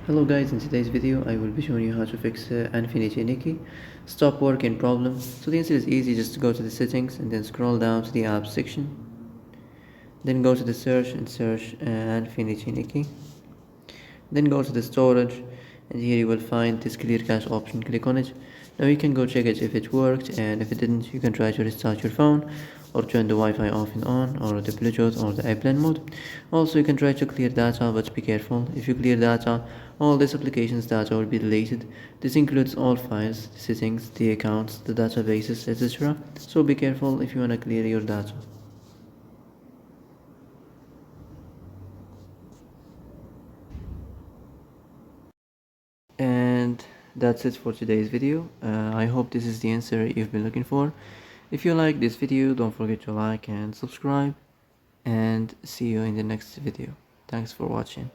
Hello guys, in today's video I will be showing you how to fix Infinity Nikki stop working problem. So the answer is easy, just go to the settings and then scroll down to the apps section. Then go to the search and search Infinity Nikki. Then go to the storage and here you will find this clear cache option. Click on it. Now you can go check it if it worked, and if it didn't you can try to restart your phone or turn the Wi-Fi off and on, or the Bluetooth or the airplane mode. Also you can try to clear data, but be careful. If you clear data, all this application's data will be deleted. This includes all files, the settings, the accounts, the databases, etc. So be careful if you wanna clear your data. And that's it for today's video. I hope this is the answer you've been looking for. If you like this video, don't forget to like and subscribe, and see you in the next video. Thanks for watching.